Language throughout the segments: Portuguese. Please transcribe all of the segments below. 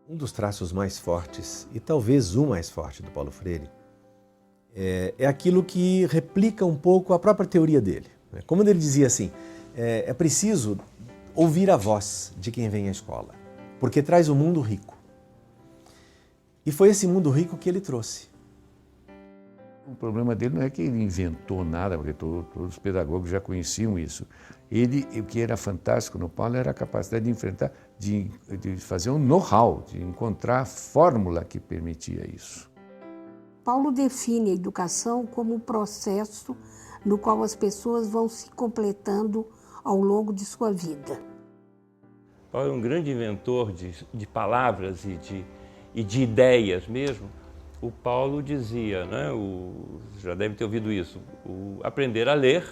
Um dos traços mais fortes, e talvez o mais forte do Paulo Freire, é aquilo que replica um pouco a própria teoria dele. Como ele dizia assim, é preciso ouvir a voz de quem vem à escola, porque traz um mundo rico. E foi esse mundo rico que ele trouxe. O problema dele não é que ele inventou nada, porque todos os pedagogos já conheciam isso. O que era fantástico no Paulo era a capacidade de enfrentar, de fazer um know-how, de encontrar a fórmula que permitia isso. Paulo define a educação como um processo no qual as pessoas vão se completando ao longo de sua vida. Paulo é um grande inventor de palavras e de ideias mesmo. O Paulo dizia, né, já deve ter ouvido isso, aprender a ler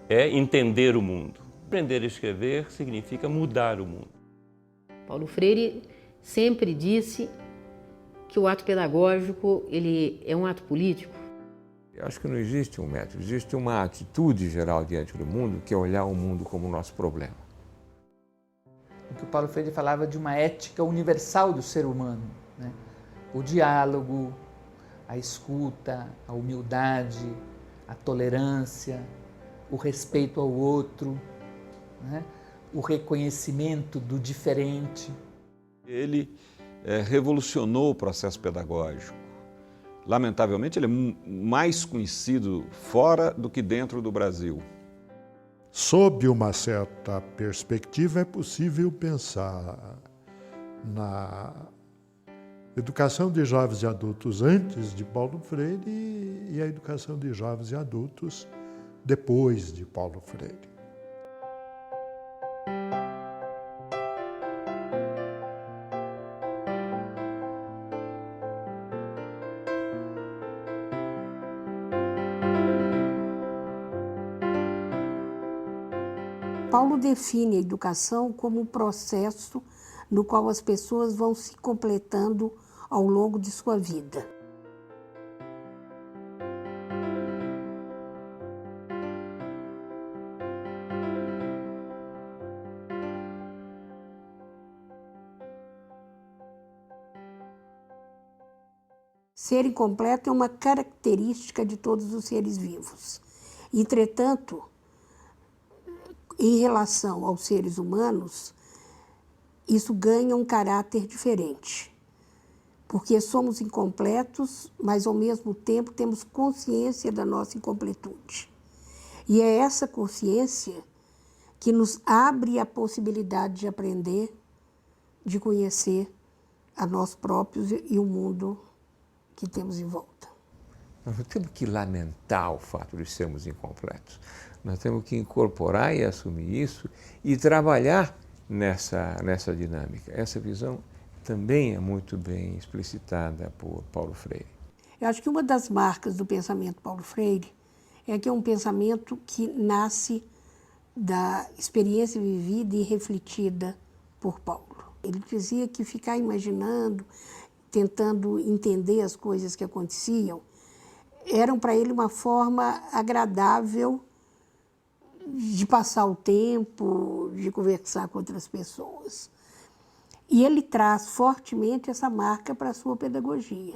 é entender o mundo. Aprender a escrever significa mudar o mundo. Paulo Freire sempre disse que o ato pedagógico ele é um ato político. Eu acho que não existe um método, existe uma atitude geral diante do mundo, que é olhar o mundo como o nosso problema. O que o Paulo Freire falava de uma ética universal do ser humano, né? O diálogo, a escuta, a humildade, a tolerância, o respeito ao outro, né? O reconhecimento do diferente. Ele revolucionou o processo pedagógico. Lamentavelmente, ele é mais conhecido fora do que dentro do Brasil. Sob uma certa perspectiva, é possível pensar na educação de jovens e adultos antes de Paulo Freire e a educação de jovens e adultos depois de Paulo Freire. Paulo define a educação como um processo no qual as pessoas vão se completando ao longo de sua vida. Ser incompleto é uma característica de todos os seres vivos. Entretanto, em relação aos seres humanos, isso ganha um caráter diferente, porque somos incompletos, mas ao mesmo tempo temos consciência da nossa incompletude. E é essa consciência que nos abre a possibilidade de aprender, de conhecer a nós próprios e o mundo que temos em volta. Nós não temos que lamentar o fato de sermos incompletos. Nós temos que incorporar e assumir isso e trabalhar nessa dinâmica. Essa visão também é muito bem explicitada por Paulo Freire. Eu acho que uma das marcas do pensamento Paulo Freire é que é um pensamento que nasce da experiência vivida e refletida por Paulo. Ele dizia que ficar imaginando, tentando entender as coisas que aconteciam, eram para ele uma forma agradável de passar o tempo, de conversar com outras pessoas. E ele traz fortemente essa marca para a sua pedagogia.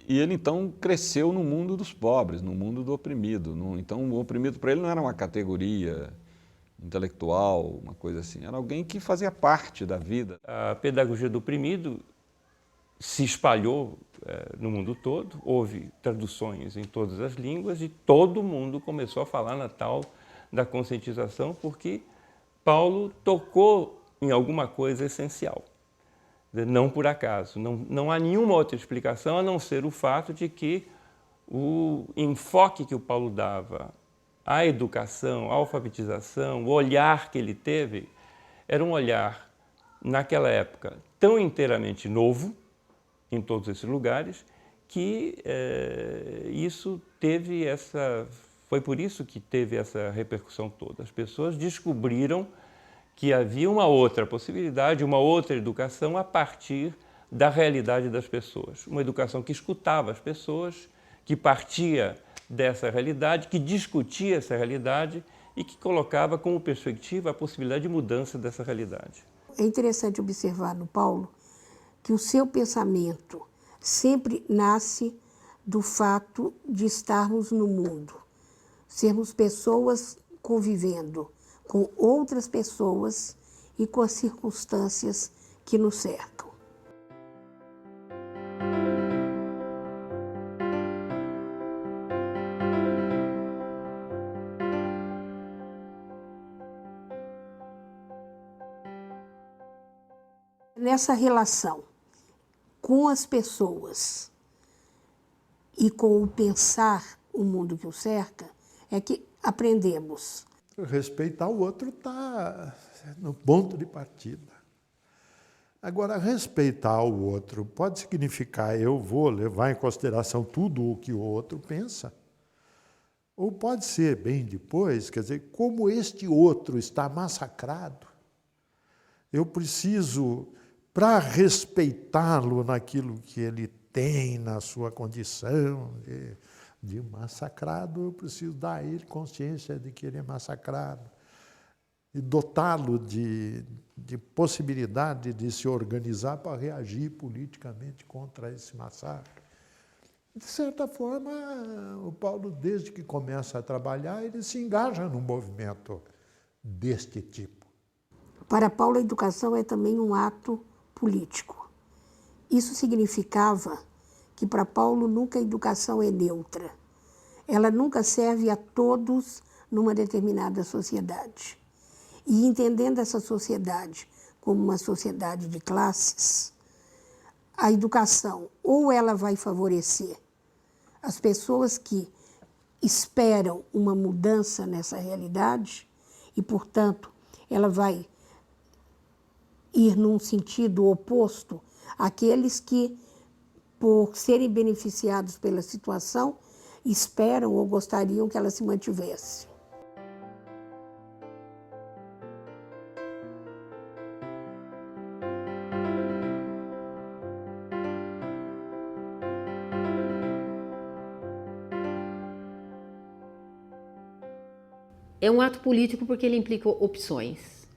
E ele, então, cresceu no mundo dos pobres, no mundo do oprimido. Então, o oprimido para ele não era uma categoria intelectual, uma coisa assim. Era alguém que fazia parte da vida. A pedagogia do oprimido se espalhou no mundo todo, houve traduções em todas as línguas e todo mundo começou a falar na tal da conscientização porque Paulo tocou em alguma coisa essencial. Não por acaso, não há nenhuma outra explicação a não ser o fato de que o enfoque que o Paulo dava à educação, à alfabetização, o olhar que ele teve, era um olhar, naquela época, tão inteiramente novo, em todos esses lugares, que foi por isso que teve essa repercussão toda. As pessoas descobriram que havia uma outra possibilidade, uma outra educação a partir da realidade das pessoas. Uma educação que escutava as pessoas, que partia dessa realidade, que discutia essa realidade e que colocava como perspectiva a possibilidade de mudança dessa realidade. é interessante observar no Paulo que o seu pensamento sempre nasce do fato de estarmos no mundo, sermos pessoas convivendo com outras pessoas e com as circunstâncias que nos cercam. Nessa relação com as pessoas e com o pensar o mundo que o cerca, é que aprendemos. Respeitar o outro está no ponto de partida. Agora, respeitar o outro pode significar eu vou levar em consideração tudo o que o outro pensa, ou pode ser bem depois, quer dizer, como este outro está massacrado, eu preciso, para respeitá-lo naquilo que ele tem, na sua condição de massacrado, eu preciso dar a ele consciência de que ele é massacrado e dotá-lo de possibilidade de se organizar para reagir politicamente contra esse massacre. De certa forma, o Paulo, desde que começa a trabalhar, ele se engaja num movimento deste tipo. Para Paulo, a educação é também um ato político. Isso significava que para Paulo nunca a educação é neutra. Ela nunca serve a todos numa determinada sociedade. E entendendo essa sociedade como uma sociedade de classes, a educação ou ela vai favorecer as pessoas que esperam uma mudança nessa realidade e, portanto, ela vai ir num sentido oposto àqueles que, por serem beneficiados pela situação, esperam ou gostariam que ela se mantivesse. É um ato político porque ele implica opções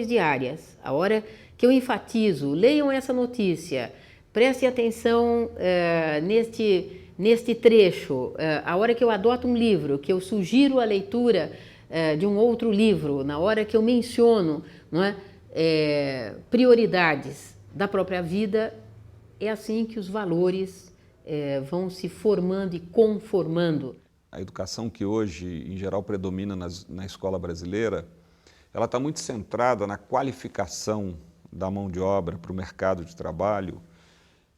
diárias. A hora que eu enfatizo, leiam essa notícia, prestem atenção neste trecho, a hora que eu adoto um livro, que eu sugiro a leitura de um outro livro, na hora que eu menciono, não é, prioridades da própria vida, é assim que os valores vão se formando e conformando. A educação que hoje, em geral, predomina na escola brasileira, ela está muito centrada na qualificação da mão de obra para o mercado de trabalho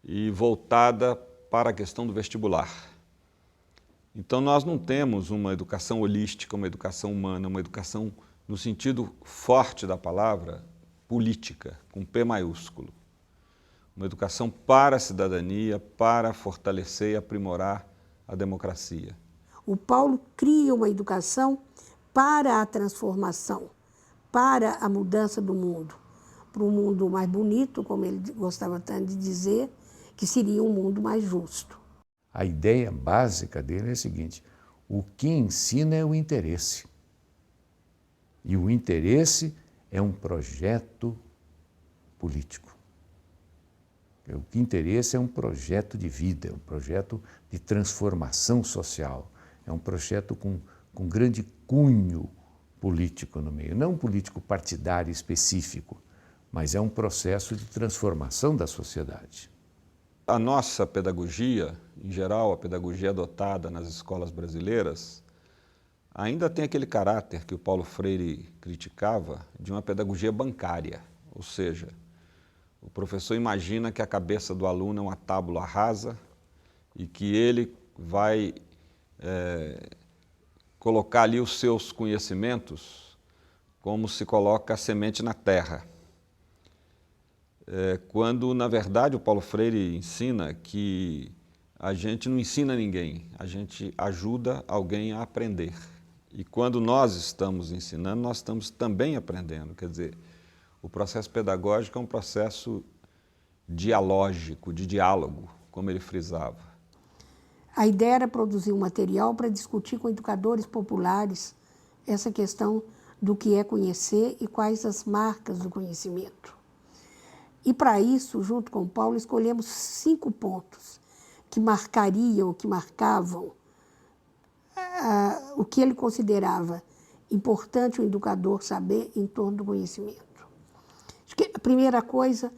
e voltada para a questão do vestibular. Então, nós não temos uma educação holística, uma educação humana, uma educação, no sentido forte da palavra, política, com P maiúsculo. Uma educação para a cidadania, para fortalecer e aprimorar a democracia. O Paulo cria uma educação para a transformação, para a mudança do mundo, para um mundo mais bonito, como ele gostava tanto de dizer, que seria um mundo mais justo. A ideia básica dele é a seguinte: o que ensina é o interesse. E o interesse é um projeto político. O que interessa é um projeto de vida, é um projeto de transformação social, é um projeto com grande cunho político no meio, não um político partidário específico, mas é um processo de transformação da sociedade. A nossa pedagogia, em geral, a pedagogia adotada nas escolas brasileiras, ainda tem aquele caráter que o Paulo Freire criticava de uma pedagogia bancária, ou seja, o professor imagina que a cabeça do aluno é uma tábula rasa e que ele vai colocar ali os seus conhecimentos como se coloca a semente na terra. Quando, na verdade, o Paulo Freire ensina que a gente não ensina ninguém, a gente ajuda alguém a aprender. E quando nós estamos ensinando, nós estamos também aprendendo. Quer dizer, o processo pedagógico é um processo dialógico, de diálogo, como ele frisava. A ideia era produzir um material para discutir com educadores populares essa questão do que é conhecer e quais as marcas do conhecimento. E para isso, junto com Paulo, escolhemos 5 pontos que marcariam, que marcavam o que ele considerava importante o educador saber em torno do conhecimento. Acho que a primeira coisa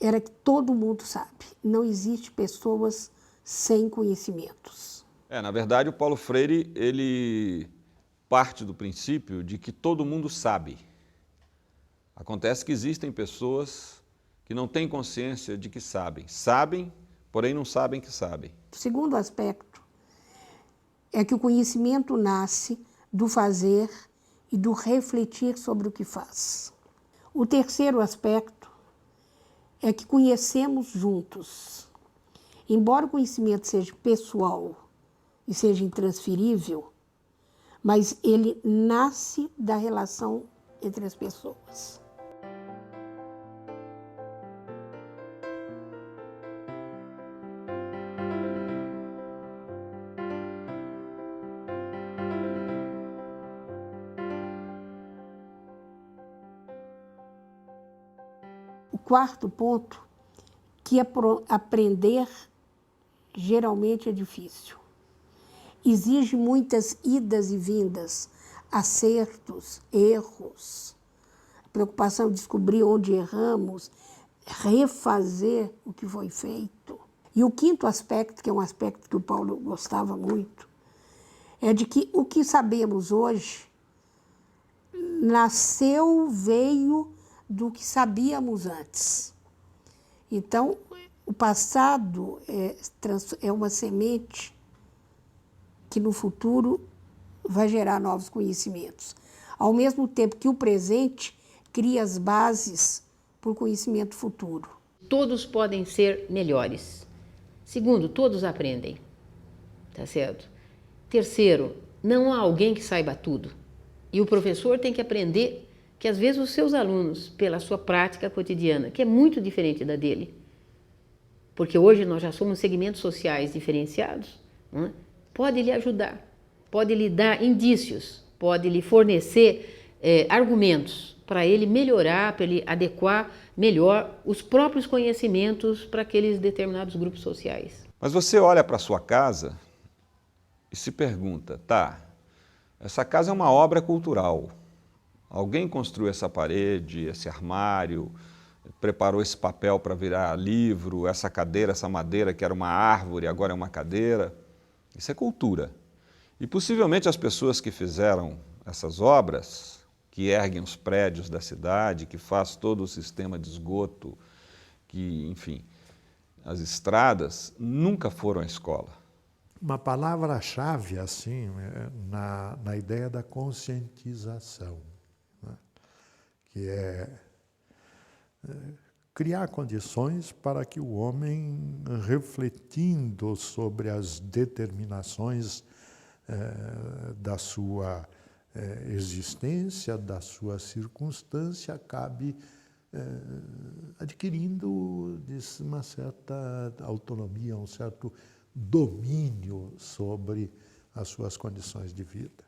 era que todo mundo sabe, não existe pessoas sem conhecimentos. Na verdade, o Paulo Freire, ele parte do princípio de que todo mundo sabe. Acontece que existem pessoas que não têm consciência de que sabem. Sabem, porém não sabem que sabem. O segundo aspecto é que o conhecimento nasce do fazer e do refletir sobre o que faz. O terceiro aspecto é que conhecemos juntos. Embora o conhecimento seja pessoal e seja intransferível, mas ele nasce da relação entre as pessoas. O quarto ponto, que aprender geralmente é difícil. Exige muitas idas e vindas, acertos, erros, preocupação de descobrir onde erramos, refazer o que foi feito. E o quinto aspecto, que é um aspecto que o Paulo gostava muito, é de que o que sabemos hoje veio do que sabíamos antes. Então, o passado é uma semente que no futuro vai gerar novos conhecimentos. Ao mesmo tempo que o presente cria as bases para o conhecimento futuro. Todos podem ser melhores. Segundo, todos aprendem. Tá certo? Terceiro, não há alguém que saiba tudo. E o professor tem que aprender que às vezes os seus alunos, pela sua prática cotidiana, que é muito diferente da dele, porque hoje nós já somos segmentos sociais diferenciados, não é? Pode lhe ajudar, pode lhe dar indícios, pode lhe fornecer argumentos para ele melhorar, para ele adequar melhor os próprios conhecimentos para aqueles determinados grupos sociais. Mas você olha para a sua casa e se pergunta, essa casa é uma obra cultural. Alguém construiu essa parede, esse armário, preparou esse papel para virar livro, essa cadeira, essa madeira que era uma árvore, agora é uma cadeira. Isso é cultura. E possivelmente as pessoas que fizeram essas obras, que erguem os prédios da cidade, que faz todo o sistema de esgoto, que, enfim, as estradas, nunca foram à escola. Uma palavra-chave, assim, na ideia da conscientização, né? Que é criar condições para que o homem, refletindo sobre as determinações da sua existência, da sua circunstância, acabe adquirindo uma certa autonomia, um certo domínio sobre as suas condições de vida.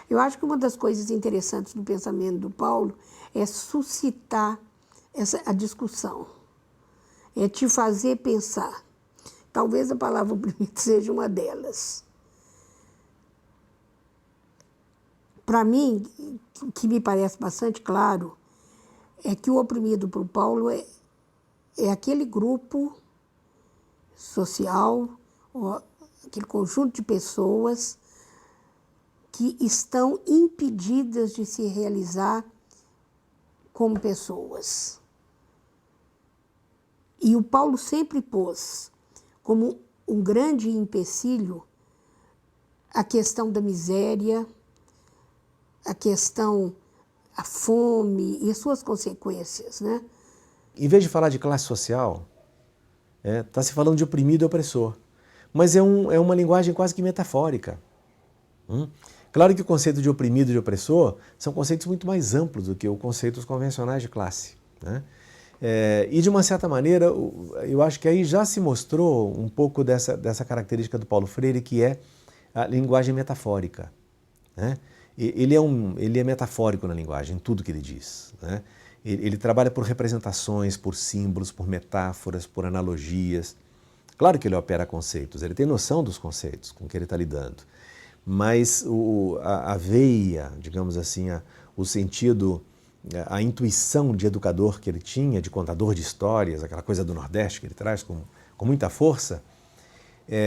Eu acho que uma das coisas interessantes do pensamento do Paulo é suscitar a discussão, é te fazer pensar. Talvez a palavra oprimido seja uma delas. Para mim, o que me parece bastante claro é que o oprimido para o Paulo é aquele grupo social, ou aquele conjunto de pessoas que estão impedidas de se realizar como pessoas. E o Paulo sempre pôs como um grande empecilho a questão da miséria, a fome e as suas consequências, né? Em vez de falar de classe social, está se falando de oprimido e opressor. Mas é uma linguagem quase que metafórica. Claro que o conceito de oprimido e de opressor são conceitos muito mais amplos do que os conceitos convencionais de classe, né? E de uma certa maneira, eu acho que aí já se mostrou um pouco dessa característica do Paulo Freire, que é a linguagem metafórica, né? Ele é metafórico na linguagem, em tudo que ele diz, né? Ele trabalha por representações, por símbolos, por metáforas, por analogias. Claro que ele opera conceitos, ele tem noção dos conceitos com que ele está lidando, mas a veia, digamos assim, o sentido, a intuição de educador que ele tinha, de contador de histórias, aquela coisa do Nordeste que ele traz com muita força,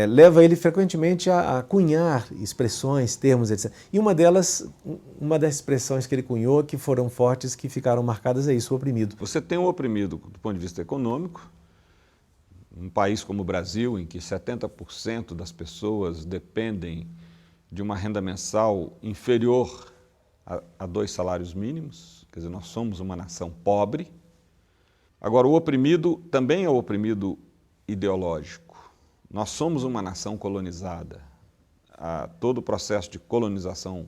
leva ele frequentemente a cunhar expressões, termos, etc. E uma das expressões que ele cunhou, que foram fortes, que ficaram marcadas, é isso, o oprimido. Você tem o oprimido do ponto de vista econômico, um país como o Brasil, em que 70% das pessoas dependem de uma renda mensal inferior a 2 salários mínimos, quer dizer, nós somos uma nação pobre. Agora, o oprimido também é o oprimido ideológico. Nós somos uma nação colonizada. Todo o processo de colonização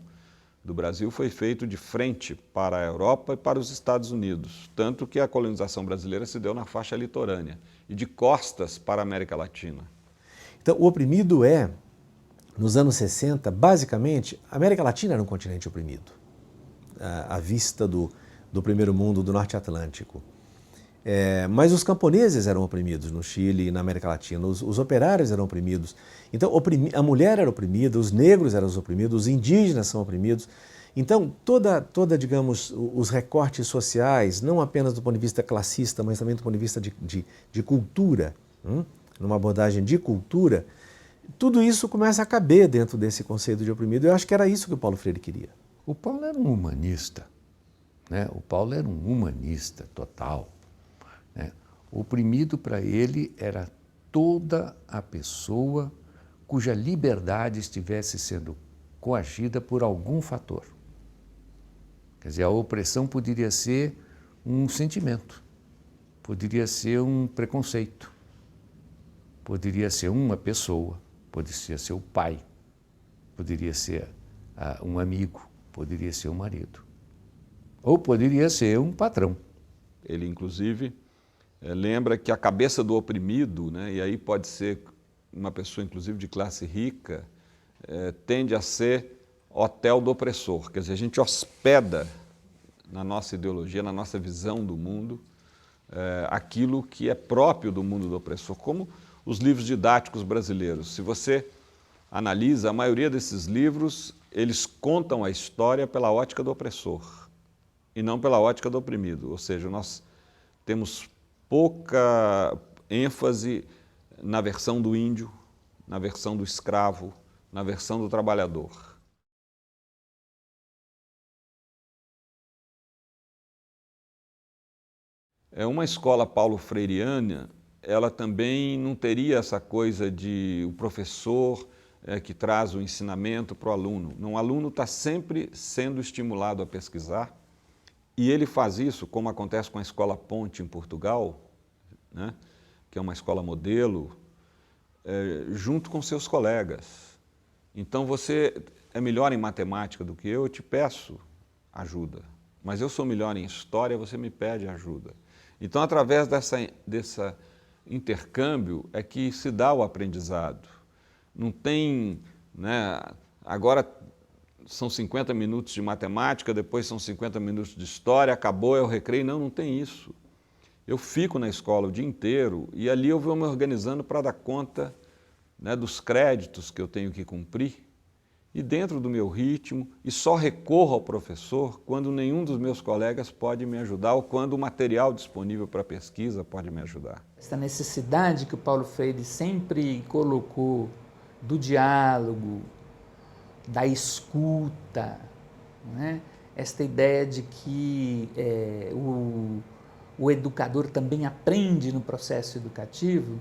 do Brasil foi feito de frente para a Europa e para os Estados Unidos, tanto que a colonização brasileira se deu na faixa litorânea e de costas para a América Latina. Então, o oprimido nos anos 60, basicamente, a América Latina era um continente oprimido, à vista do primeiro mundo, do Norte Atlântico. Mas os camponeses eram oprimidos no Chile e na América Latina, os operários eram oprimidos. Então, a mulher era oprimida, os negros eram oprimidos, os indígenas são oprimidos. Então, digamos, os recortes sociais, não apenas do ponto de vista classista, mas também do ponto de vista de cultura, numa abordagem de cultura, tudo isso começa a caber dentro desse conceito de oprimido. Eu acho que era isso que o Paulo Freire queria. O Paulo era um humanista, né? O Paulo era um humanista total. O oprimido para ele era toda a pessoa cuja liberdade estivesse sendo coagida por algum fator. Quer dizer, a opressão poderia ser um sentimento, poderia ser um preconceito, poderia ser uma pessoa, poderia ser o pai, poderia ser um amigo, poderia ser um marido, ou poderia ser um patrão. Ele, inclusive, lembra que a cabeça do oprimido, né, e aí pode ser uma pessoa, inclusive, de classe rica, tende a ser hotel do opressor. Quer dizer, a gente hospeda na nossa ideologia, na nossa visão do mundo, aquilo que é próprio do mundo do opressor, como os livros didáticos brasileiros. Se você analisa, a maioria desses livros, eles contam a história pela ótica do opressor e não pela ótica do oprimido. Ou seja, nós temos pouca ênfase na versão do índio, na versão do escravo, na versão do trabalhador. Uma escola paulo-freiriana, ela também não teria essa coisa de o professor que traz o ensinamento para o aluno. Não, o aluno está sempre sendo estimulado a pesquisar. E ele faz isso, como acontece com a Escola Ponte em Portugal, né, que é uma escola modelo, junto com seus colegas. Então, você é melhor em matemática do que eu te peço ajuda. Mas eu sou melhor em história, você me pede ajuda. Então, através desse intercâmbio é que se dá o aprendizado. Não tem, né, agora são 50 minutos de matemática, depois são 50 minutos de história, acabou, é o recreio. Não, não tem isso. Eu fico na escola o dia inteiro e ali eu vou me organizando para dar conta, né, dos créditos que eu tenho que cumprir e dentro do meu ritmo, e só recorro ao professor quando nenhum dos meus colegas pode me ajudar ou quando o material disponível para pesquisa pode me ajudar. Essa necessidade que o Paulo Freire sempre colocou do diálogo, da escuta, né? Esta ideia de que o educador também aprende no processo educativo,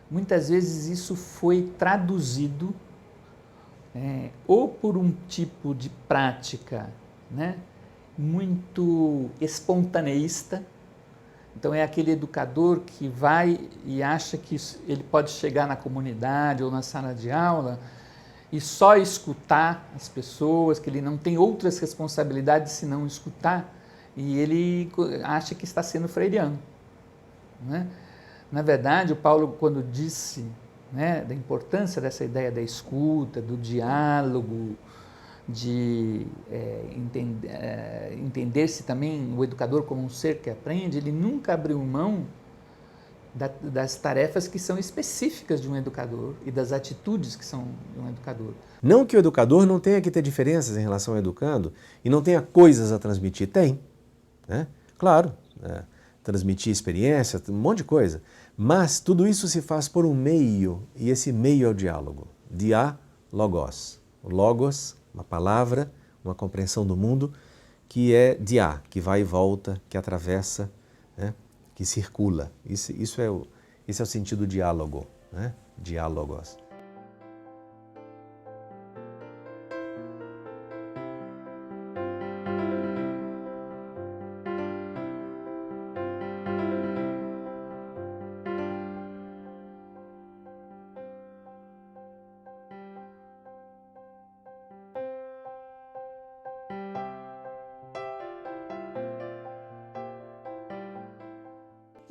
muitas vezes isso foi traduzido ou por um tipo de prática, né, muito espontaneísta. Então é aquele educador que vai e acha que ele pode chegar na comunidade ou na sala de aula e só escutar as pessoas, que ele não tem outras responsabilidades senão escutar, e ele acha que está sendo freiriano, né? Na verdade, o Paulo, quando disse né, da importância dessa ideia da escuta, do diálogo, de entender-se também o educador como um ser que aprende, ele nunca abriu mão das tarefas que são específicas de um educador e das atitudes que são de um educador. Não que o educador não tenha que ter diferenças em relação ao educando e não tenha coisas a transmitir. Tem, né? Claro, transmitir experiência, um monte de coisa. Mas tudo isso se faz por um meio, e esse meio é o diálogo. Diálogos. Logos, uma palavra, uma compreensão do mundo, que é dia, que vai e volta, que atravessa, né? Que circula. Esse é o sentido diálogo, né? Diálogos.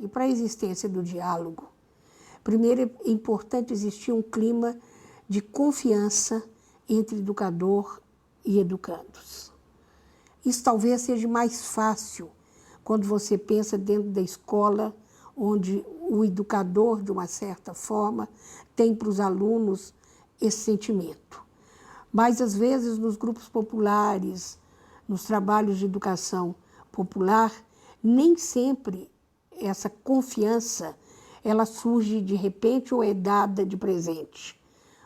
E para a existência do diálogo, primeiro é importante existir um clima de confiança entre educador e educandos. Isso talvez seja mais fácil quando você pensa dentro da escola, onde o educador, de uma certa forma, tem para os alunos esse sentimento. Mas, às vezes, nos grupos populares, nos trabalhos de educação popular, nem sempre essa confiança, ela surge de repente ou é dada de presente.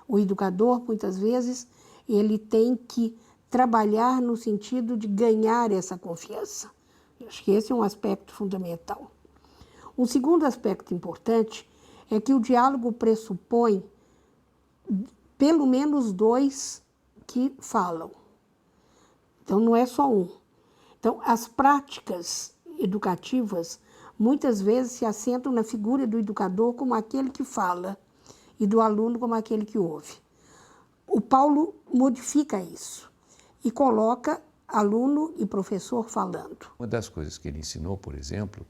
O educador, muitas vezes, ele tem que trabalhar no sentido de ganhar essa confiança. Eu acho que esse é um aspecto fundamental. Um segundo aspecto importante é que o diálogo pressupõe pelo menos dois que falam. Então, não é só um. Então, as práticas educativas muitas vezes se assentam na figura do educador como aquele que fala e do aluno como aquele que ouve. O Paulo modifica isso e coloca aluno e professor falando. Uma das coisas que ele ensinou, por exemplo,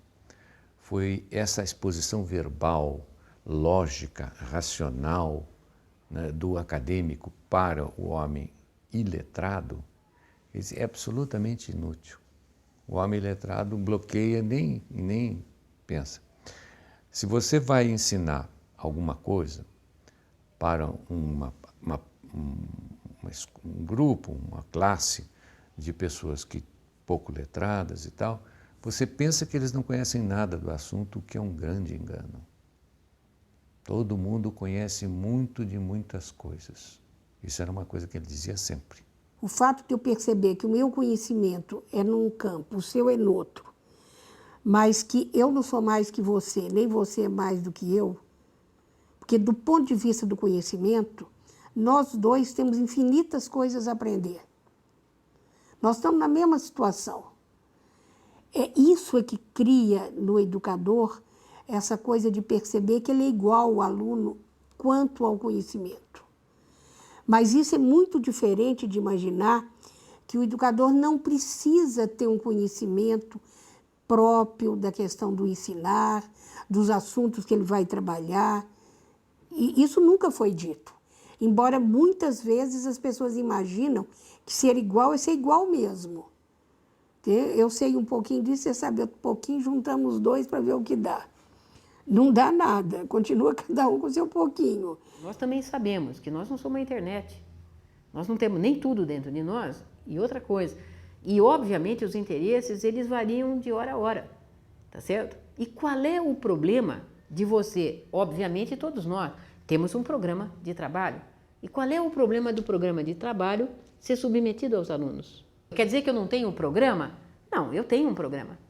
foi essa exposição verbal, lógica, racional, né, do acadêmico para o homem iletrado. É absolutamente inútil. O homem iletrado bloqueia e nem pensa. Se você vai ensinar alguma coisa para um grupo, uma classe de pessoas pouco letradas e tal, você pensa que eles não conhecem nada do assunto, o que é um grande engano. Todo mundo conhece muito de muitas coisas. Isso era uma coisa que ele dizia sempre. O fato de eu perceber que o meu conhecimento é num campo, o seu é no outro, mas que eu não sou mais que você, nem você é mais do que eu, porque do ponto de vista do conhecimento, nós dois temos infinitas coisas a aprender. Nós estamos na mesma situação. É isso que cria no educador essa coisa de perceber que ele é igual ao aluno quanto ao conhecimento. Mas isso é muito diferente de imaginar que o educador não precisa ter um conhecimento próprio da questão do ensinar, dos assuntos que ele vai trabalhar. E isso nunca foi dito. Embora muitas vezes as pessoas imaginam que ser igual é ser igual mesmo. Eu sei um pouquinho disso, você sabe outro pouquinho, juntamos os dois para ver o que dá. Não dá nada, continua cada um com o seu pouquinho. Nós também sabemos que nós não somos a internet. Nós não temos nem tudo dentro de nós. E outra coisa, e obviamente os interesses, eles variam de hora a hora, tá certo? E qual é o problema de você? Obviamente todos nós temos um programa de trabalho. E qual é o problema do programa de trabalho ser submetido aos alunos? Quer dizer que eu não tenho um programa? Não, eu tenho um programa.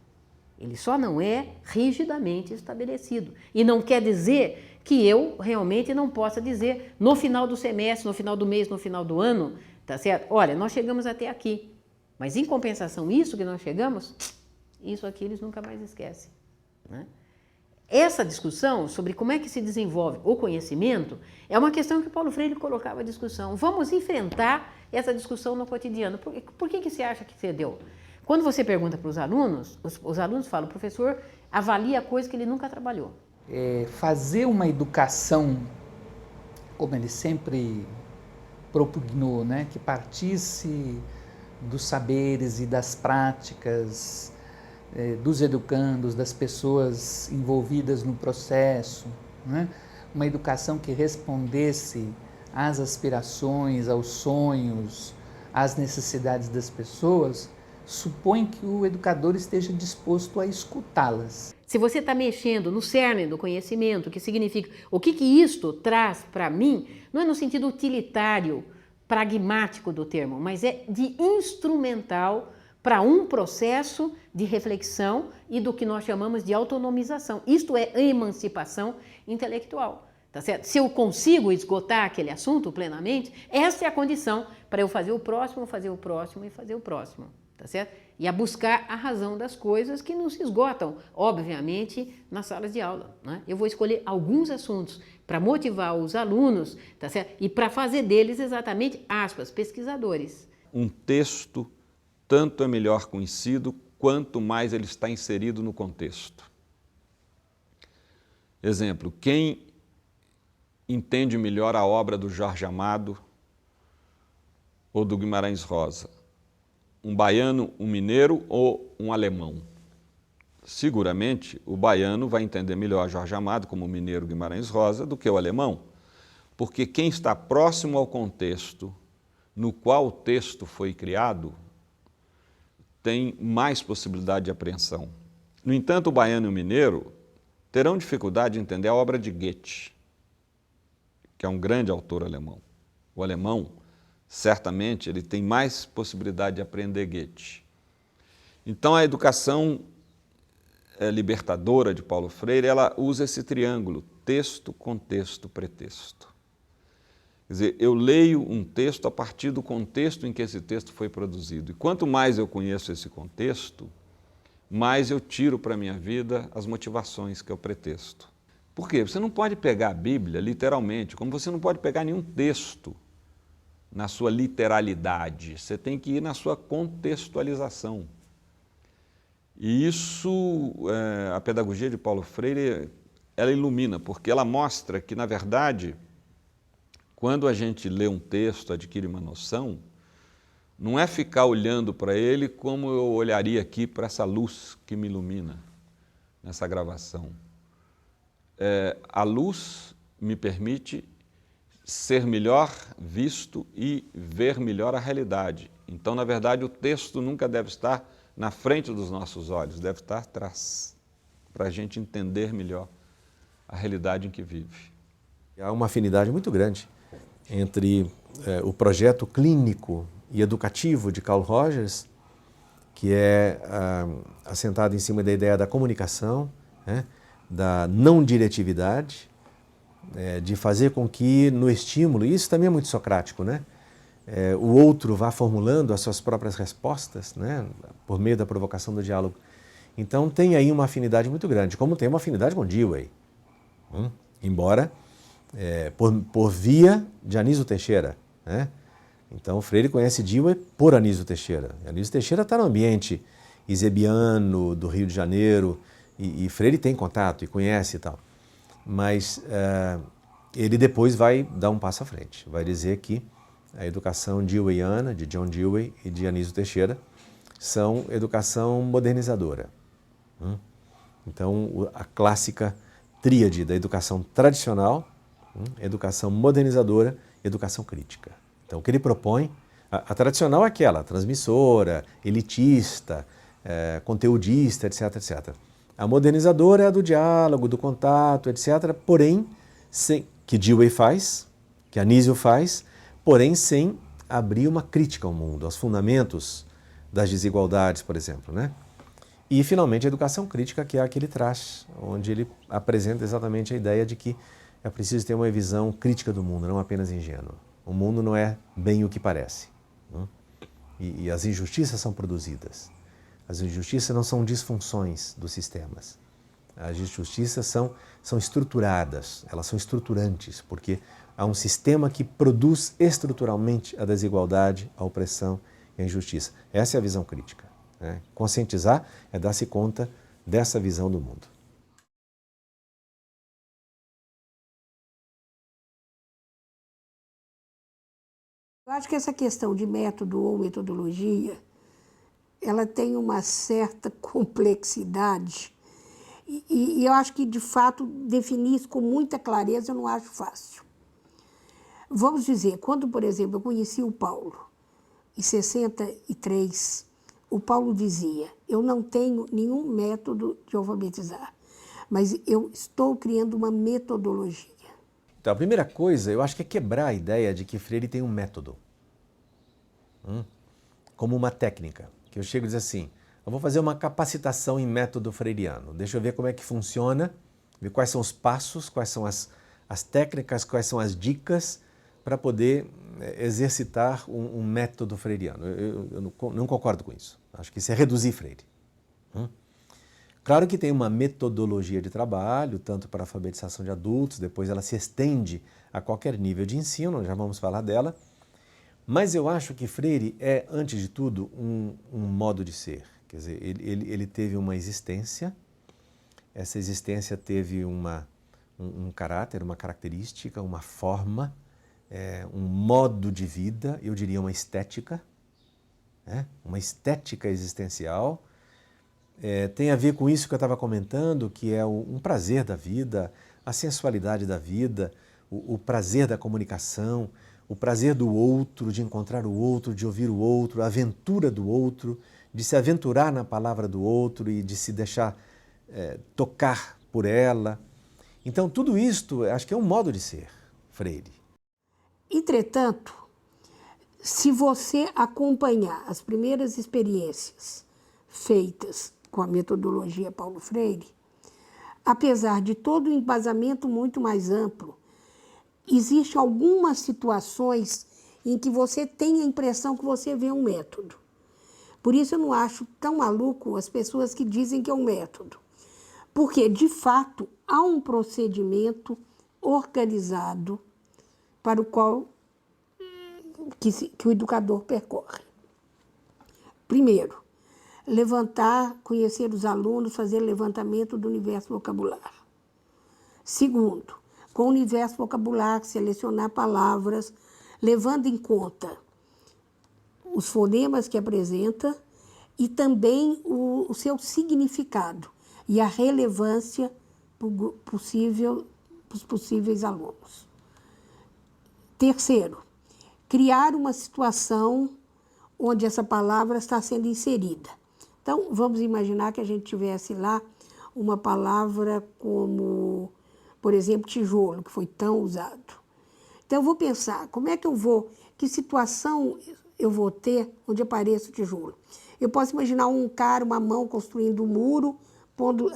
Ele só não é rigidamente estabelecido. E não quer dizer que eu realmente não possa dizer no final do semestre, no final do mês, no final do ano, tá certo? Olha, nós chegamos até aqui. Mas em compensação, isso que nós chegamos, isso aqui eles nunca mais esquecem, né? Essa discussão sobre como é que se desenvolve o conhecimento é uma questão que Paulo Freire colocava à discussão. Vamos enfrentar essa discussão no cotidiano. Por que você acha que cedeu? Quando você pergunta para os alunos falam, o professor avalia coisa que ele nunca trabalhou. Fazer uma educação como ele sempre propugnou, né, que partisse dos saberes e das práticas dos educandos, das pessoas envolvidas no processo, né? Uma educação que respondesse às aspirações, aos sonhos, às necessidades das pessoas, supõe que o educador esteja disposto a escutá-las. Se você está mexendo no cerne do conhecimento, que significa o que isto traz para mim, não é no sentido utilitário, pragmático do termo, mas é de instrumental para um processo de reflexão e do que nós chamamos de autonomização. Isto é emancipação intelectual. Tá certo? Se eu consigo esgotar aquele assunto plenamente, essa é a condição para eu fazer o próximo, fazer o próximo e fazer o próximo. Tá certo? E a buscar a razão das coisas que não se esgotam, obviamente, nas salas de aula, né? Eu vou escolher alguns assuntos para motivar os alunos, tá certo? E para fazer deles exatamente, aspas, pesquisadores. Um texto tanto é melhor conhecido quanto mais ele está inserido no contexto. Exemplo, quem entende melhor a obra do Jorge Amado ou do Guimarães Rosa? Um baiano, um mineiro ou um alemão? Seguramente, o baiano vai entender melhor Jorge Amado como o mineiro Guimarães Rosa do que o alemão, porque quem está próximo ao contexto no qual o texto foi criado tem mais possibilidade de apreensão. No entanto, o baiano e o mineiro terão dificuldade de entender a obra de Goethe, que é um grande autor alemão. O alemão, certamente, ele tem mais possibilidade de aprender Goethe. Então, a educação libertadora de Paulo Freire, ela usa esse triângulo, texto, contexto, pretexto. Quer dizer, eu leio um texto a partir do contexto em que esse texto foi produzido. E quanto mais eu conheço esse contexto, mais eu tiro para a minha vida as motivações que é o pretexto. Por quê? Você não pode pegar a Bíblia literalmente, como você não pode pegar nenhum texto na sua literalidade. Você tem que ir na sua contextualização. E isso, a pedagogia de Paulo Freire, ela ilumina, porque ela mostra que, na verdade, quando a gente lê um texto, adquire uma noção, não é ficar olhando para ele como eu olharia aqui para essa luz que me ilumina nessa gravação. A luz me permite ser melhor visto e ver melhor a realidade. Então, na verdade, o texto nunca deve estar na frente dos nossos olhos, deve estar atrás, para a gente entender melhor a realidade em que vive. Há uma afinidade muito grande entre o projeto clínico e educativo de Carl Rogers, que é assentado em cima da ideia da comunicação, né, da não diretividade, de fazer com que no estímulo, e isso também é muito socrático, né, o outro vá formulando as suas próprias respostas, né, por meio da provocação do diálogo. Então tem aí uma afinidade muito grande, como tem uma afinidade com Dewey, embora por via de Anísio Teixeira, né? Então Freire conhece Dewey por Anísio Teixeira. Anísio Teixeira está no ambiente esebiano do Rio de Janeiro e Freire tem contato e conhece e tal. Mas ele depois vai dar um passo à frente, vai dizer que a educação deweyana, de John Dewey e de Anísio Teixeira, são educação modernizadora. Então a clássica tríade da educação tradicional, educação modernizadora e educação crítica. Então, o que ele propõe, a tradicional é aquela, transmissora, elitista, conteudista, etc, etc. A modernizadora é a do diálogo, do contato, etc, porém, que Dewey faz, que Anísio faz, porém sem abrir uma crítica ao mundo, aos fundamentos das desigualdades, por exemplo, né? E, finalmente, a educação crítica, que é a que ele traz, onde ele apresenta exatamente a ideia de que é preciso ter uma visão crítica do mundo, não apenas ingênua. O mundo não é bem o que parece. E as injustiças são produzidas. As injustiças não são disfunções dos sistemas. As injustiças são estruturadas, elas são estruturantes, porque há um sistema que produz estruturalmente a desigualdade, a opressão e a injustiça. Essa é a visão crítica, né? Conscientizar é dar-se conta dessa visão do mundo. acho que essa questão de método ou metodologia, ela tem uma certa complexidade e eu acho que, de fato, definir isso com muita clareza eu não acho fácil. Vamos dizer, quando, por exemplo, eu conheci o Paulo, em 63, o Paulo dizia, eu não tenho nenhum método de alfabetizar, mas eu estou criando uma metodologia. Então, a primeira coisa, eu acho que é quebrar a ideia de que Freire tem um método, como uma técnica. Que eu chego e digo assim, eu vou fazer uma capacitação em método freiriano, deixa eu ver como é que funciona, ver quais são os passos, quais são as técnicas, quais são as dicas para poder exercitar um método freiriano. Eu não concordo com isso. Acho que isso é reduzir Freire. Claro que tem uma metodologia de trabalho, tanto para a alfabetização de adultos, depois ela se estende a qualquer nível de ensino, já vamos falar dela, mas eu acho que Freire é, antes de tudo, um modo de ser. Quer dizer, ele teve uma existência, essa existência teve um caráter, uma característica, uma forma, um modo de vida, eu diria uma estética existencial. Tem a ver com isso que eu estava comentando, que é um prazer da vida, a sensualidade da vida, o prazer da comunicação, o prazer do outro, de encontrar o outro, de ouvir o outro, a aventura do outro, de se aventurar na palavra do outro e de se deixar tocar por ela. Então, tudo isto acho que é um modo de ser, Freire. Entretanto, se você acompanhar as primeiras experiências feitas com a metodologia Paulo Freire, apesar de todo o embasamento muito mais amplo, existem algumas situações em que você tem a impressão que você vê um método. Por isso eu não acho tão maluco as pessoas que dizem que é um método. Porque, de fato, há um procedimento organizado para o qual que o educador percorre. Primeiro, conhecer os alunos, fazer levantamento do universo vocabular. Segundo, com o universo vocabular, selecionar palavras, levando em conta os fonemas que apresenta e também o seu significado e a relevância para os possíveis alunos. Terceiro, criar uma situação onde essa palavra está sendo inserida. Então, vamos imaginar que a gente tivesse lá uma palavra como, por exemplo, tijolo, que foi tão usado. Então, eu vou pensar, que situação eu vou ter onde apareça o tijolo? Eu posso imaginar um cara, uma mão construindo um muro,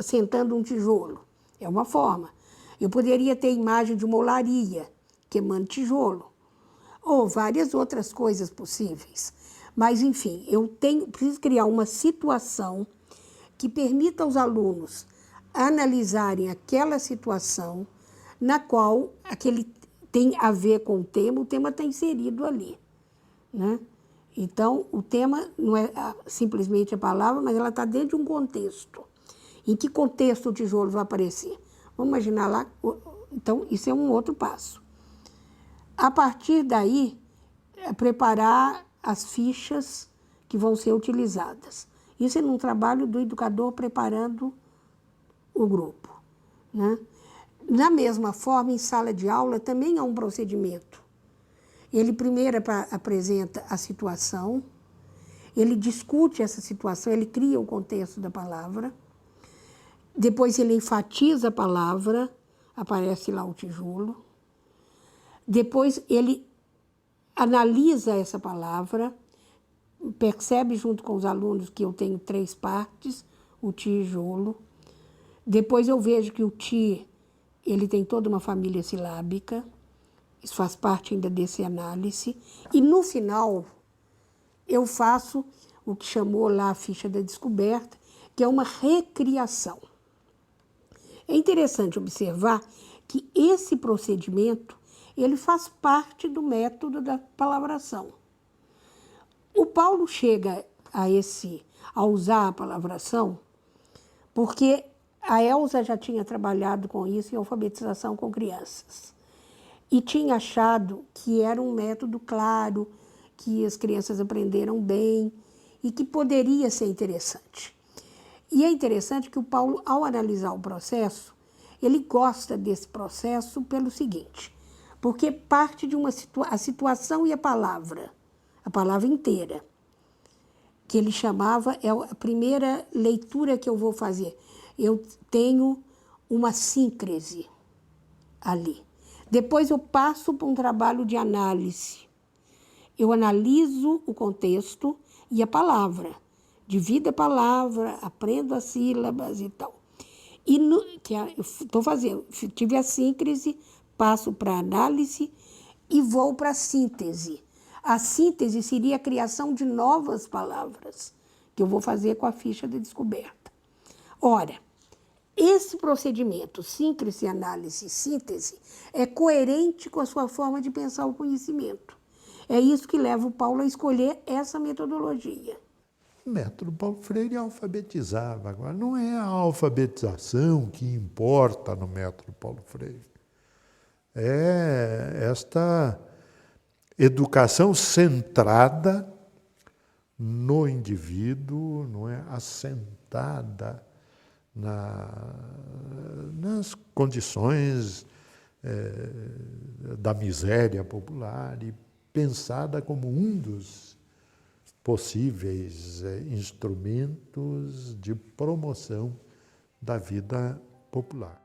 sentando um tijolo. É uma forma. Eu poderia ter a imagem de uma olaria, queimando tijolo, ou várias outras coisas possíveis. Mas, enfim, preciso criar uma situação que permita aos alunos analisarem aquela situação na qual aquele tem a ver com o tema está inserido ali, né? Então, o tema não é simplesmente a palavra, mas ela está dentro de um contexto. Em que contexto o tijolo vai aparecer? Vamos imaginar lá. Então, isso é um outro passo. A partir daí, preparar as fichas que vão ser utilizadas. Isso é um trabalho do educador preparando o grupo, né? Da mesma forma, em sala de aula também há um procedimento. Ele primeiro apresenta a situação, ele discute essa situação, ele cria o contexto da palavra, depois ele enfatiza a palavra, aparece lá o tijolo, depois ele analisa essa palavra, percebe junto com os alunos que eu tenho 3 partes, o tijolo. Depois eu vejo que o ti, ele tem toda uma família silábica, isso faz parte ainda desse análise. E no final, eu faço o que chamou lá a ficha da descoberta, que é uma recriação. É interessante observar que esse procedimento ele faz parte do método da palavração. O Paulo chega a usar a palavração porque a Elza já tinha trabalhado com isso em alfabetização com crianças e tinha achado que era um método claro, que as crianças aprenderam bem e que poderia ser interessante. E é interessante que o Paulo, ao analisar o processo, ele gosta desse processo pelo seguinte, porque parte de a situação e a palavra inteira, que ele chamava, é a primeira leitura que eu vou fazer. Eu tenho uma síncrese ali. Depois eu passo para um trabalho de análise. Eu analiso o contexto e a palavra. Divido a palavra, aprendo as sílabas e tal. E estou fazendo, tive a síncrese, passo para a análise e vou para a síntese. A síntese seria a criação de novas palavras, que eu vou fazer com a ficha de descoberta. Ora, esse procedimento, síncrese, análise e síntese, é coerente com a sua forma de pensar o conhecimento. É isso que leva o Paulo a escolher essa metodologia. O método Paulo Freire alfabetizava. Agora, não é a alfabetização que importa no método Paulo Freire. É esta educação centrada no indivíduo, não é? Assentada nas condições da miséria popular e pensada como um dos possíveis instrumentos de promoção da vida popular.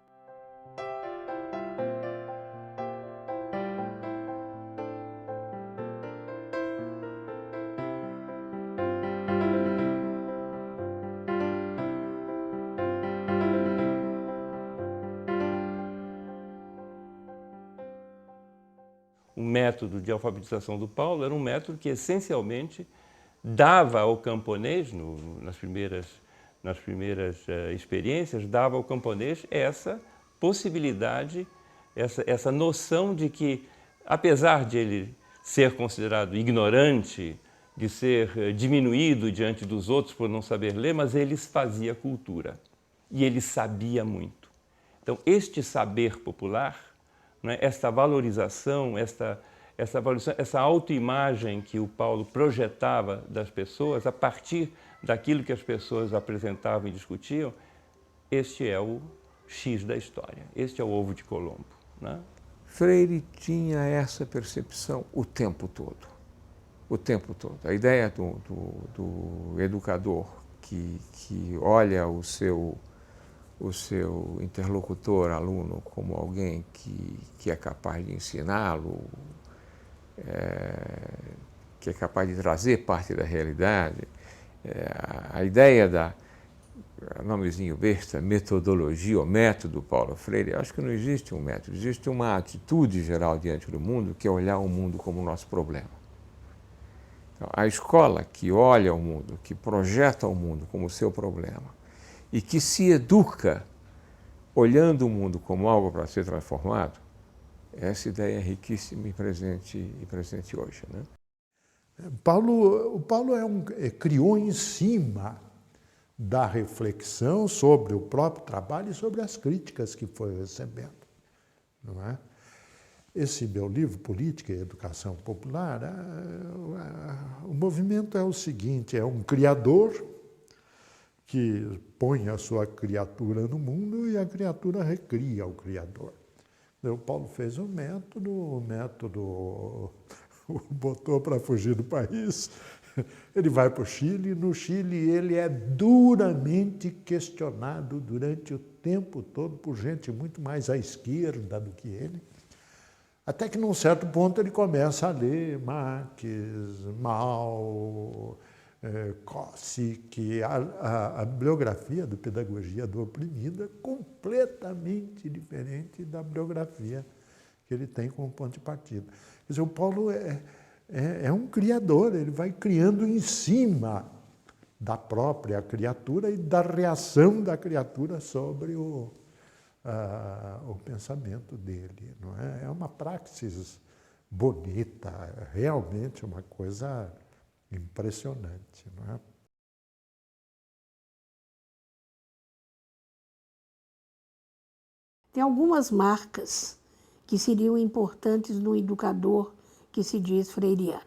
O método de alfabetização do Paulo era um método que, essencialmente, dava ao camponês, nas primeiras experiências, dava ao camponês essa possibilidade, essa noção de que, apesar de ele ser considerado ignorante, de ser diminuído diante dos outros por não saber ler, mas ele fazia cultura e ele sabia muito. Então, este saber popular, né, esta valorização, essa autoimagem que o Paulo projetava das pessoas, a partir daquilo que as pessoas apresentavam e discutiam, este é o X da história, este é o ovo de Colombo. Né? Freire tinha essa percepção o tempo todo. O tempo todo. A ideia do educador que olha o seu interlocutor, aluno, como alguém que é capaz de ensiná-lo, que é capaz de trazer parte da realidade. A ideia da, nomezinho besta, metodologia ou método Paulo Freire, eu acho que não existe um método, existe uma atitude geral diante do mundo, que é olhar o mundo como nosso problema. Então, a escola que olha o mundo, que projeta o mundo como seu problema, e que se educa olhando o mundo como algo para ser transformado, essa ideia é riquíssima e presente hoje. Né? O Paulo criou em cima da reflexão sobre o próprio trabalho e sobre as críticas que foi recebendo. Não é? Esse meu livro, Política e Educação Popular, o movimento é o seguinte, é um criador que põe a sua criatura no mundo e a criatura recria o criador. O Paulo fez o método o botou para fugir do país, ele vai para o Chile, e no Chile ele é duramente questionado durante o tempo todo por gente muito mais à esquerda do que ele, até que num certo ponto ele começa a ler Marx, Mao, Kossik, a bibliografia do Pedagogia do Oprimido é completamente diferente da biografia que ele tem como ponto de partida. Quer dizer, o Paulo é um criador, ele vai criando em cima da própria criatura e da reação da criatura sobre o pensamento dele. Não é? É uma praxis bonita, realmente uma coisa impressionante, não é? Tem algumas marcas que seriam importantes no educador que se diz freiriano.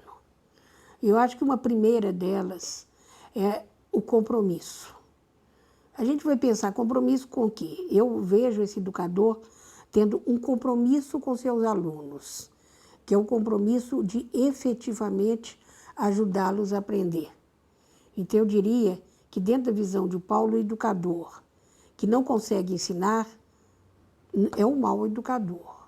Eu acho que uma primeira delas é o compromisso. A gente vai pensar compromisso com o quê? Eu vejo esse educador tendo um compromisso com seus alunos, que é o compromisso de efetivamente ajudá-los a aprender. Então eu diria que dentro da visão de Paulo, o educador que não consegue ensinar é um mau educador.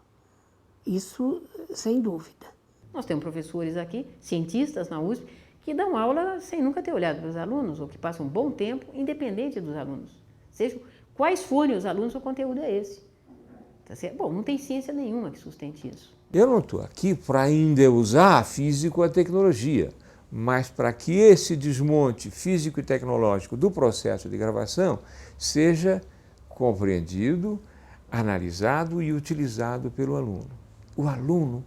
Isso sem dúvida. Nós temos professores aqui, cientistas na USP, que dão aula sem nunca ter olhado para os alunos, ou que passam um bom tempo independente dos alunos. Sejam quais forem os alunos, o conteúdo é esse. Tá certo? Bom, não tem ciência nenhuma que sustente isso. Eu não estou aqui para endeusar a física ou a tecnologia, mas para que esse desmonte físico e tecnológico do processo de gravação seja compreendido, analisado e utilizado pelo aluno. O aluno,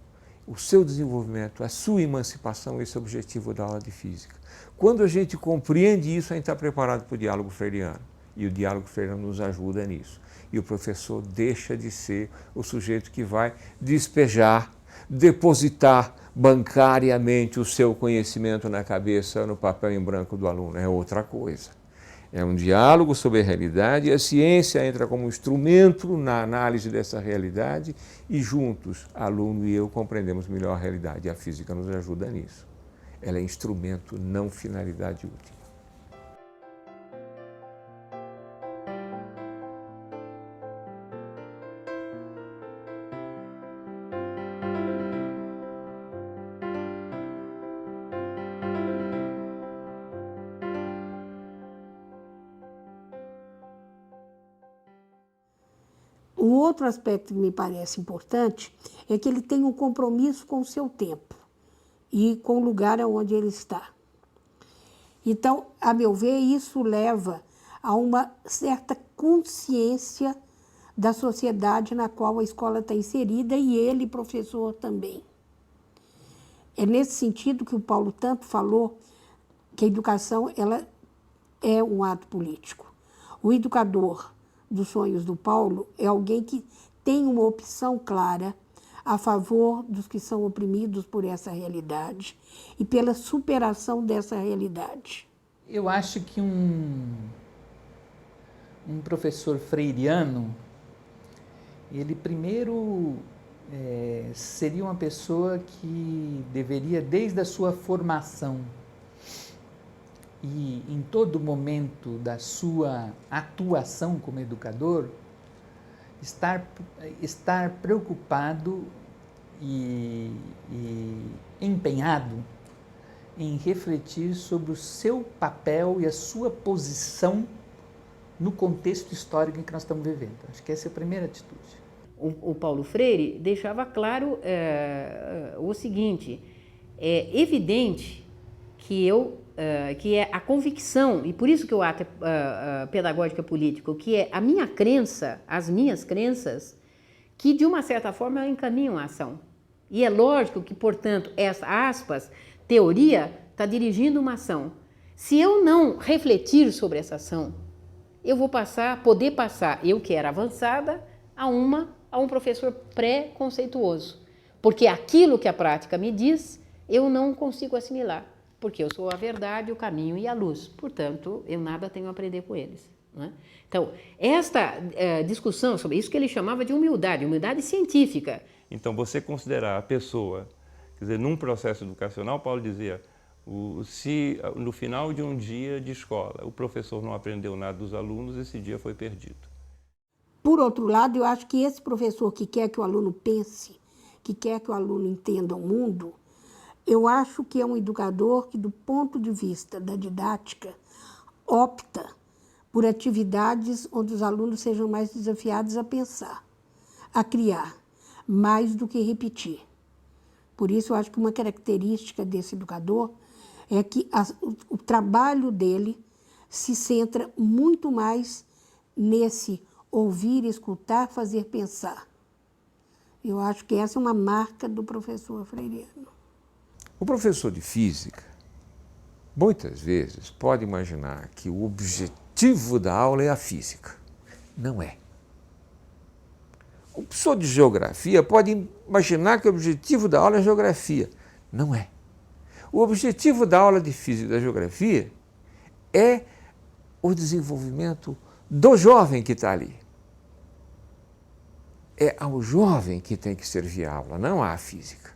o seu desenvolvimento, a sua emancipação, esse é o objetivo da aula de física. Quando a gente compreende isso, a gente está preparado para o diálogo freiriano. E o diálogo freiriano nos ajuda nisso. E o professor deixa de ser o sujeito que vai despejar, depositar bancariamente o seu conhecimento na cabeça, no papel em branco do aluno. É outra coisa. É um diálogo sobre a realidade e a ciência entra como instrumento na análise dessa realidade e juntos, aluno e eu, compreendemos melhor a realidade. E a física nos ajuda nisso. Ela é instrumento, não finalidade útil. Um outro aspecto que me parece importante é que ele tem um compromisso com o seu tempo e com o lugar onde ele está. Então, a meu ver, isso leva a uma certa consciência da sociedade na qual a escola está inserida e ele, professor, também. É nesse sentido que o Paulo tanto falou que a educação ela é um ato político. O educador dos sonhos do Paulo é alguém que tem uma opção clara a favor dos que são oprimidos por essa realidade e pela superação dessa realidade. Eu acho que um professor freiriano, ele primeiro seria uma pessoa que deveria, desde a sua formação e em todo momento da sua atuação como educador, estar preocupado e empenhado em refletir sobre o seu papel e a sua posição no contexto histórico em que nós estamos vivendo. Acho que essa é a primeira atitude. O Paulo Freire deixava claro o seguinte: é evidente que que é a convicção, e por isso que o ato pedagógico é político, que é a minha crença, as minhas crenças, que de uma certa forma encaminham a ação. E é lógico que, portanto, essa, aspas, teoria está dirigindo uma ação. Se eu não refletir sobre essa ação, eu vou poder passar, eu que era avançada, a um professor pré-conceituoso. Porque aquilo que a prática me diz, eu não consigo assimilar. Porque eu sou a verdade, o caminho e a luz. Portanto, eu nada tenho a aprender com eles. Né? Então, esta discussão sobre isso que ele chamava de humildade científica. Então, você considerar a pessoa, quer dizer, num processo educacional, Paulo dizia, se no final de um dia de escola o professor não aprendeu nada dos alunos, esse dia foi perdido. Por outro lado, eu acho que esse professor que quer que o aluno pense, que quer que o aluno entenda o mundo, eu acho que é um educador que, do ponto de vista da didática, opta por atividades onde os alunos sejam mais desafiados a pensar, a criar, mais do que repetir. Por isso, eu acho que uma característica desse educador é que o trabalho dele se centra muito mais nesse ouvir, escutar, fazer pensar. Eu acho que essa é uma marca do professor freiriano. O professor de física, muitas vezes, pode imaginar que o objetivo da aula é a física. Não é. O professor de geografia pode imaginar que o objetivo da aula é a geografia. Não é. O objetivo da aula de Física e da Geografia é o desenvolvimento do jovem que está ali. É ao jovem que tem que servir a aula, não à física.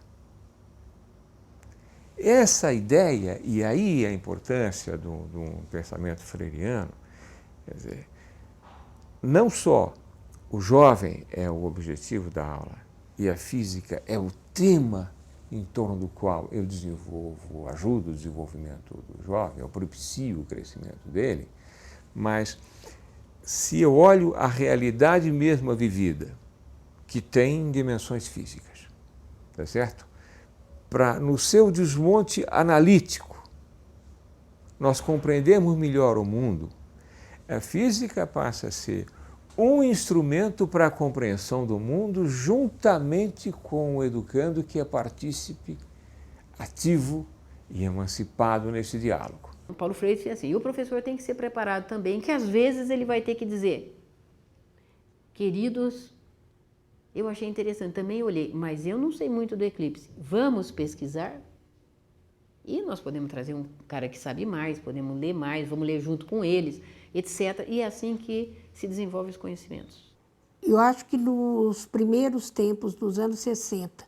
Essa ideia, e aí a importância de um pensamento freiriano, quer dizer, não só o jovem é o objetivo da aula e a física é o tema em torno do qual eu desenvolvo, ajudo o desenvolvimento do jovem, eu propicio o crescimento dele, mas se eu olho a realidade mesma vivida, que tem dimensões físicas, tá certo? No seu desmonte analítico, nós compreendemos melhor o mundo, a física passa a ser um instrumento para a compreensão do mundo juntamente com o educando que é partícipe ativo e emancipado nesse diálogo. O Paulo Freire dizia assim, e o professor tem que ser preparado também, que às vezes ele vai ter que dizer, queridos, eu achei interessante, também olhei, mas eu não sei muito do eclipse, vamos pesquisar? E nós podemos trazer um cara que sabe mais, podemos ler mais, vamos ler junto com eles, etc. E é assim que se desenvolvem os conhecimentos. Eu acho que nos primeiros tempos, dos anos 60,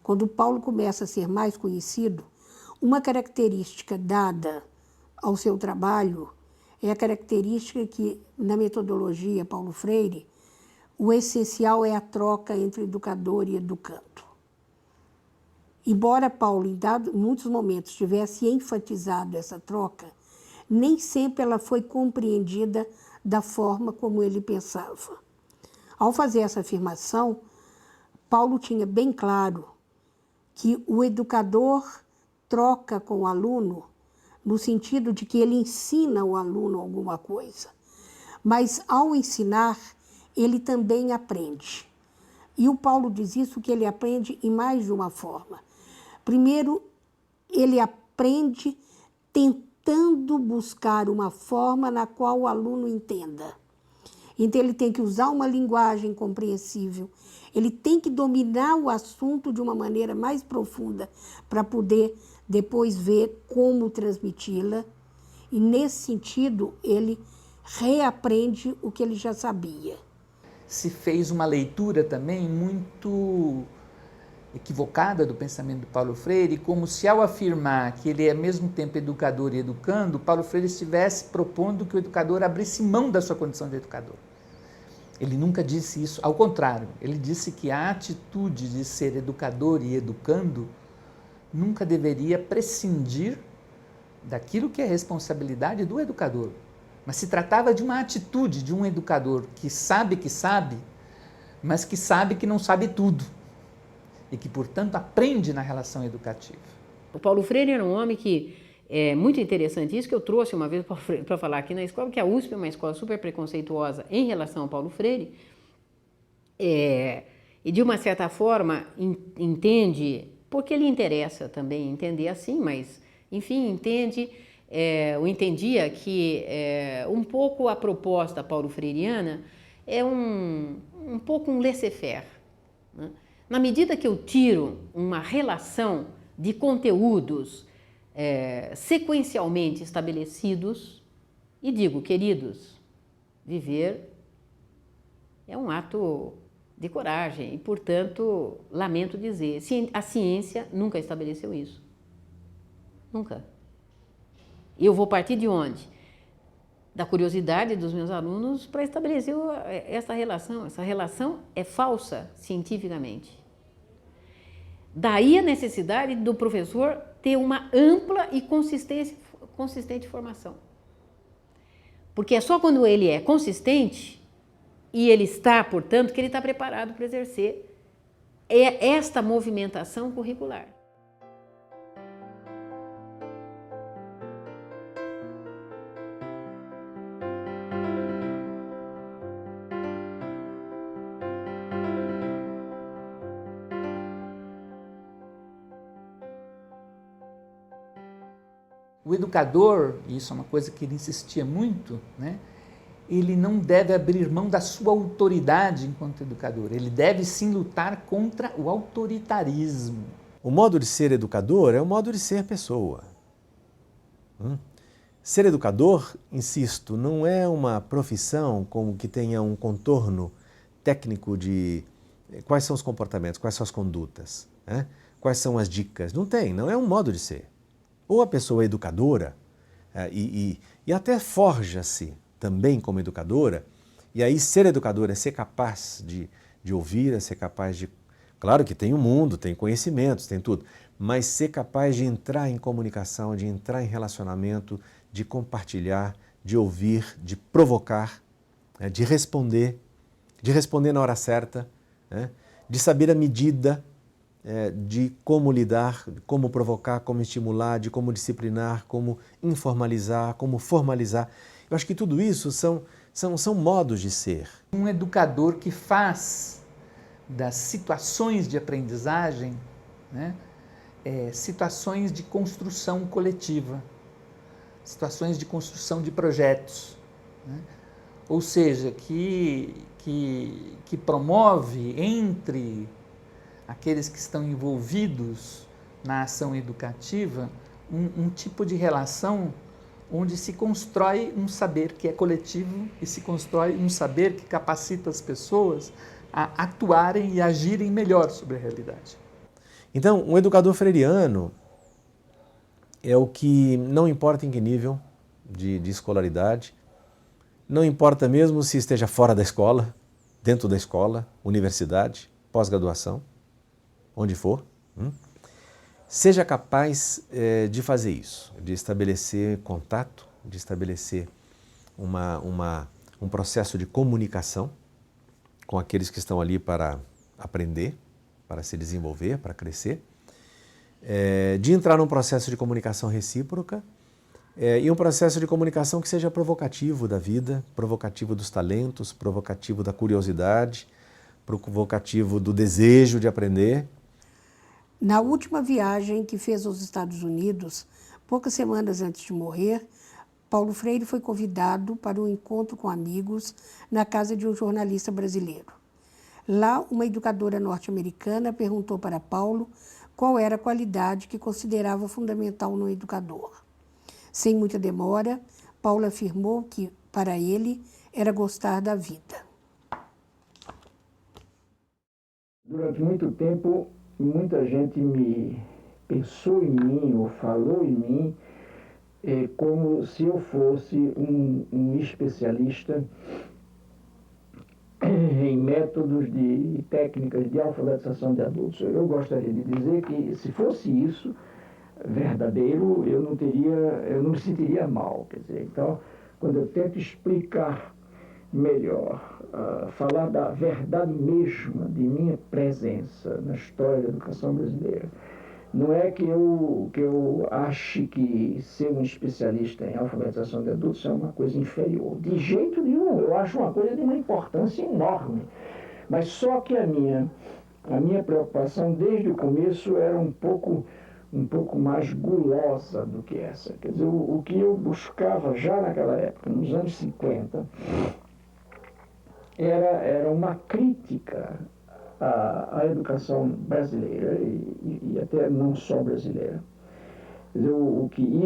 quando o Paulo começa a ser mais conhecido, uma característica dada ao seu trabalho é a característica que, na metodologia Paulo Freire, o essencial é a troca entre educador e educando. Embora Paulo, em muitos momentos, tivesse enfatizado essa troca, nem sempre ela foi compreendida da forma como ele pensava. Ao fazer essa afirmação, Paulo tinha bem claro que o educador troca com o aluno no sentido de que ele ensina o aluno alguma coisa, mas ao ensinar, ele também aprende. E o Paulo diz isso, que ele aprende em mais de uma forma. Primeiro, ele aprende tentando buscar uma forma na qual o aluno entenda. Então, ele tem que usar uma linguagem compreensível, ele tem que dominar o assunto de uma maneira mais profunda para poder depois ver como transmiti-la. E, nesse sentido, ele reaprende o que ele já sabia. Se fez uma leitura também muito equivocada do pensamento do Paulo Freire, como se ao afirmar que ele é ao mesmo tempo educador e educando, Paulo Freire estivesse propondo que o educador abrisse mão da sua condição de educador. Ele nunca disse isso, ao contrário, ele disse que a atitude de ser educador e educando nunca deveria prescindir daquilo que é responsabilidade do educador. Mas se tratava de uma atitude de um educador que sabe, mas que sabe que não sabe tudo. E que, portanto, aprende na relação educativa. O Paulo Freire era um homem que, é muito interessante isso, que eu trouxe uma vez para falar aqui na escola, que a USP é uma escola super preconceituosa em relação ao Paulo Freire, e de uma certa forma entende, porque ele interessa também entender assim, mas, enfim, entendia que um pouco a proposta paulo-freiriana é um pouco um laissez-faire, né? Na medida que eu tiro uma relação de conteúdos sequencialmente estabelecidos e digo, queridos, viver é um ato de coragem e, portanto, lamento dizer, a ciência nunca estabeleceu isso. Nunca. Eu vou partir de onde? Da curiosidade dos meus alunos para estabelecer essa relação. Essa relação é falsa cientificamente. Daí a necessidade do professor ter uma ampla e consistente formação. Porque é só quando ele é consistente e ele está, portanto, que ele está preparado para exercer esta movimentação curricular. O educador, e isso é uma coisa que ele insistia muito, né? Ele não deve abrir mão da sua autoridade enquanto educador. Ele deve sim lutar contra o autoritarismo. O modo de ser educador é o modo de ser pessoa. Ser educador, insisto, não é uma profissão como que tenha um contorno técnico de quais são os comportamentos, quais são as condutas, né? Quais são as dicas. Não tem, não é um modo de ser. Ou a pessoa é educadora e até forja-se também como educadora, e aí ser educadora é ser capaz de ouvir, é ser capaz de... Claro que tem o mundo, tem conhecimentos, tem tudo, mas ser capaz de entrar em comunicação, de entrar em relacionamento, de compartilhar, de ouvir, de provocar, de responder na hora certa, de saber a medida de como lidar, como provocar, como estimular, de como disciplinar, como informalizar, como formalizar. Eu acho que tudo isso são modos de ser. Um educador que faz das situações de aprendizagem, né, situações de construção coletiva, situações de construção de projetos, né? Ou seja, que promove entre aqueles que estão envolvidos na ação educativa um tipo de relação onde se constrói um saber que é coletivo e se constrói um saber que capacita as pessoas a atuarem e agirem melhor sobre a realidade. Então, um educador freiriano é o que não importa em que nível de escolaridade, não importa mesmo se esteja fora da escola, dentro da escola, universidade, pós-graduação, onde for, seja capaz de fazer isso, de estabelecer contato, de estabelecer um processo de comunicação com aqueles que estão ali para aprender, para se desenvolver, para crescer, de entrar num processo de comunicação recíproca e um processo de comunicação que seja provocativo da vida, provocativo dos talentos, provocativo da curiosidade, provocativo do desejo de aprender. Na última viagem que fez aos Estados Unidos, poucas semanas antes de morrer, Paulo Freire foi convidado para um encontro com amigos na casa de um jornalista brasileiro. Lá, uma educadora norte-americana perguntou para Paulo qual era a qualidade que considerava fundamental no educador. Sem muita demora, Paulo afirmou que, para ele, era gostar da vida. Durante muito tempo, muita gente pensou em mim ou falou em mim como se eu fosse um especialista em métodos e técnicas de alfabetização de adultos. Eu gostaria de dizer que, se fosse isso verdadeiro, eu não me sentiria mal. Quer dizer, então, quando eu tento explicar melhor, falar da verdade mesma de minha presença na história da educação brasileira, não é que eu ache que ser um especialista em alfabetização de adultos é uma coisa inferior. De jeito nenhum, eu acho uma coisa de uma importância enorme. Mas só que a minha preocupação desde o começo era um pouco mais gulosa do que essa. Quer dizer, o que eu buscava já naquela época, nos anos 50, era uma crítica à educação brasileira e até não só brasileira. Quer dizer,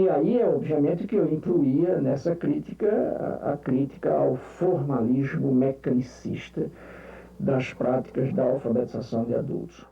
e aí, obviamente, que eu incluía nessa crítica a crítica ao formalismo mecanicista das práticas da alfabetização de adultos.